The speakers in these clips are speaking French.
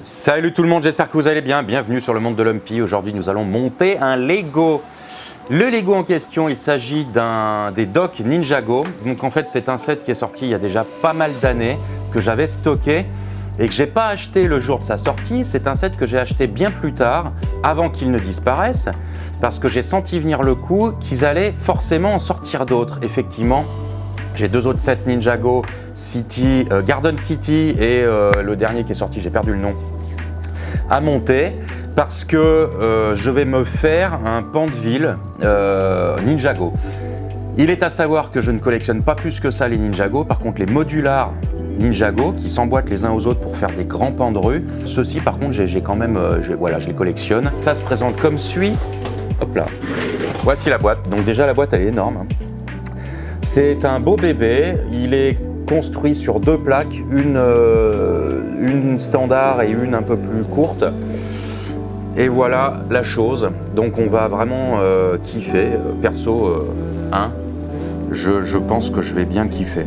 Salut tout le monde, j'espère que vous allez bien. Bienvenue sur le monde de Lumpy. Aujourd'hui, nous allons monter un Lego. Le Lego en question, il s'agit des docks Ninjago. Donc en fait, c'est un set qui est sorti il y a déjà pas mal d'années, que j'avais stocké et que j'ai pas acheté le jour de sa sortie. C'est un set que j'ai acheté bien plus tard, avant qu'il ne disparaisse, parce que j'ai senti venir le coup qu'ils allaient forcément en sortir d'autres. Effectivement, j'ai deux autres sets Ninjago, Garden City et le dernier qui est sorti, j'ai perdu le nom, à monter parce que je vais me faire un pan de ville Ninjago. Il est à savoir que je ne collectionne pas plus que ça les Ninjago. Par contre, les modulars Ninjago qui s'emboîtent les uns aux autres pour faire des grands pans de rue, ceux-ci par contre j'ai quand même, voilà, je les collectionne. Ça se présente comme suit. Hop là. Voici la boîte. Donc déjà la boîte elle est énorme. C'est un beau bébé. Il est construit sur deux plaques, une standard et une un peu plus courte. Et voilà la chose. Donc on va vraiment kiffer. Perso, je pense que je vais bien kiffer.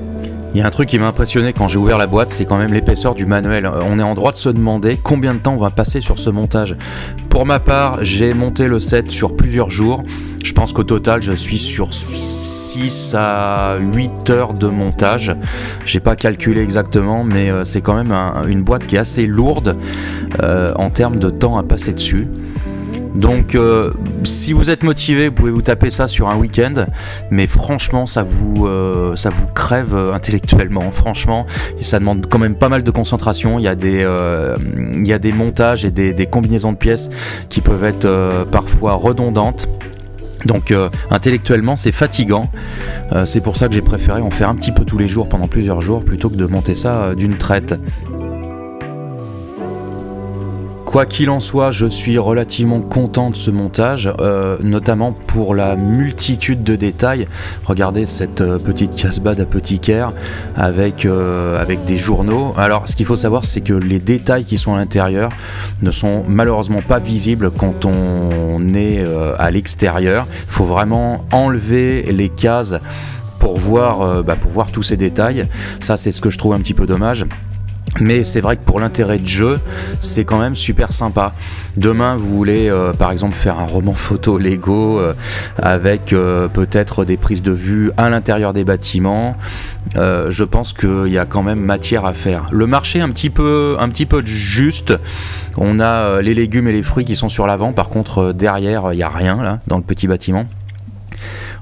Il y a un truc qui m'a impressionné quand j'ai ouvert la boîte, c'est quand même l'épaisseur du manuel. On est en droit de se demander combien de temps on va passer sur ce montage. Pour ma part, j'ai monté le set sur plusieurs jours. Je pense qu'au total, je suis sur 6 à 8 heures de montage. J'ai pas calculé exactement, mais c'est quand même une boîte qui est assez lourde en termes de temps à passer dessus. Donc si vous êtes motivé, vous pouvez vous taper ça sur un week-end, mais franchement ça vous crève intellectuellement. Franchement, ça demande quand même pas mal de concentration. Il y a des montages et des combinaisons de pièces qui peuvent être parfois redondantes. Donc intellectuellement c'est fatigant, c'est pour ça que j'ai préféré en faire un petit peu tous les jours pendant plusieurs jours plutôt que de monter ça d'une traite. Quoi qu'il en soit, je suis relativement content de ce montage, notamment pour la multitude de détails. Regardez cette petite casse-bas d'apothicaire avec des journaux. Alors, ce qu'il faut savoir, c'est que les détails qui sont à l'intérieur ne sont malheureusement pas visibles quand on est à l'extérieur. Il faut vraiment enlever les cases pour voir tous ces détails. Ça, c'est ce que je trouve un petit peu dommage. Mais c'est vrai que pour l'intérêt de jeu, c'est quand même super sympa. Demain, vous voulez par exemple faire un roman photo Lego avec peut-être des prises de vue à l'intérieur des bâtiments. Je pense qu'il y a quand même matière à faire. Le marché est un petit peu juste. On a les légumes et les fruits qui sont sur l'avant. Par contre, derrière, il n'y a rien là, dans le petit bâtiment.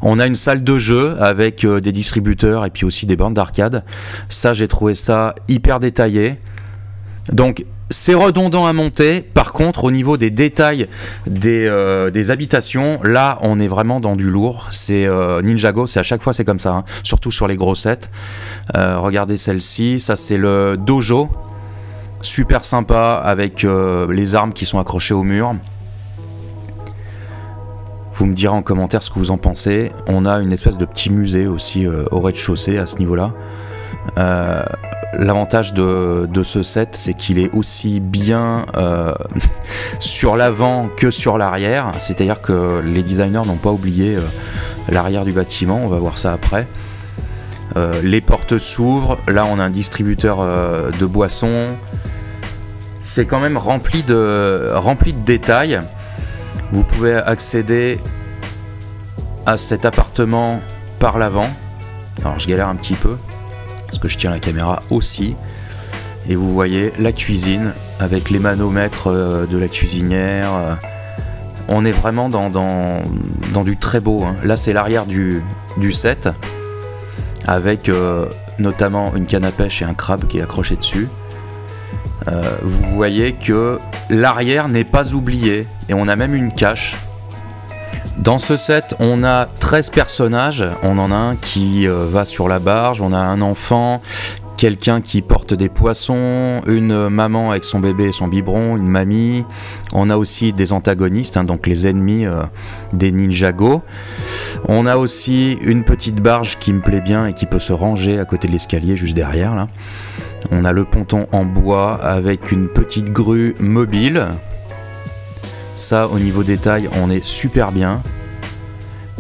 On a une salle de jeu avec des distributeurs et puis aussi des bornes d'arcade. Ça, j'ai trouvé ça hyper détaillé. Donc, c'est redondant à monter. Par contre, au niveau des détails des habitations, là, on est vraiment dans du lourd. C'est Ninjago, c'est à chaque fois c'est comme ça, hein. Surtout sur les gros sets. Regardez celle-ci, ça c'est le dojo. Super sympa avec les armes qui sont accrochées au mur. Vous me direz en commentaire ce que vous en pensez. On a une espèce de petit musée aussi au rez-de-chaussée à ce niveau-là. L'avantage de ce set, c'est qu'il est aussi bien sur l'avant que sur l'arrière. C'est-à-dire que les designers n'ont pas oublié l'arrière du bâtiment. On va voir ça après. Les portes s'ouvrent. Là, on a un distributeur de boissons. C'est quand même rempli de détails. Vous pouvez accéder à cet appartement par l'avant. Alors je galère un petit peu parce que je tiens la caméra aussi. Et vous voyez la cuisine avec les manomètres de la cuisinière. On est vraiment dans du très beau, hein. Là c'est l'arrière du set avec notamment une canne à pêche et un crabe qui est accroché dessus. Vous voyez que l'arrière n'est pas oublié et on a même une cache. Dans ce set, on a 13 personnages. On en a un qui va sur la barge, on a un enfant, quelqu'un qui porte des poissons, une maman avec son bébé et son biberon, une mamie. On a aussi des antagonistes, hein, donc les ennemis des Ninjago. On a aussi une petite barge qui me plaît bien et qui peut se ranger à côté de l'escalier juste derrière là. On a le ponton en bois avec une petite grue mobile. Ça, au niveau détail, on est super bien.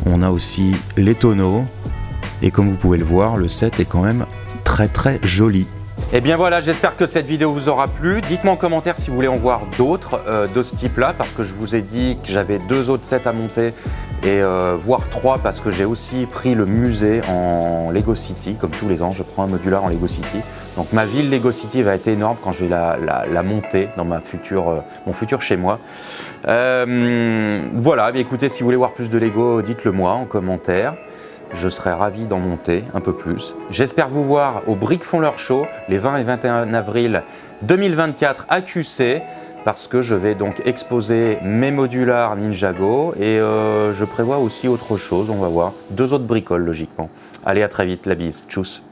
On a aussi les tonneaux. Et comme vous pouvez le voir, le set est quand même très très joli. Et bien voilà, j'espère que cette vidéo vous aura plu. Dites-moi en commentaire si vous voulez en voir d'autres de ce type-là, parce que je vous ai dit que j'avais 2 autres sets à monter, et voire 3, parce que j'ai aussi pris le musée en Lego City. Comme tous les ans, je prends un modular en Lego City. Donc ma ville Lego City va être énorme quand je vais la monter dans mon futur chez moi. Voilà, écoutez, si vous voulez voir plus de Lego, dites-le moi en commentaire. Je serais ravi d'en monter un peu plus. J'espère vous voir au Brick Fonleur Show les 20 et 21 avril 2024 à QC, parce que je vais donc exposer mes modulars Ninjago et je prévois aussi autre chose, on va voir. 2 autres bricoles logiquement. Allez, à très vite, la bise, tchuss.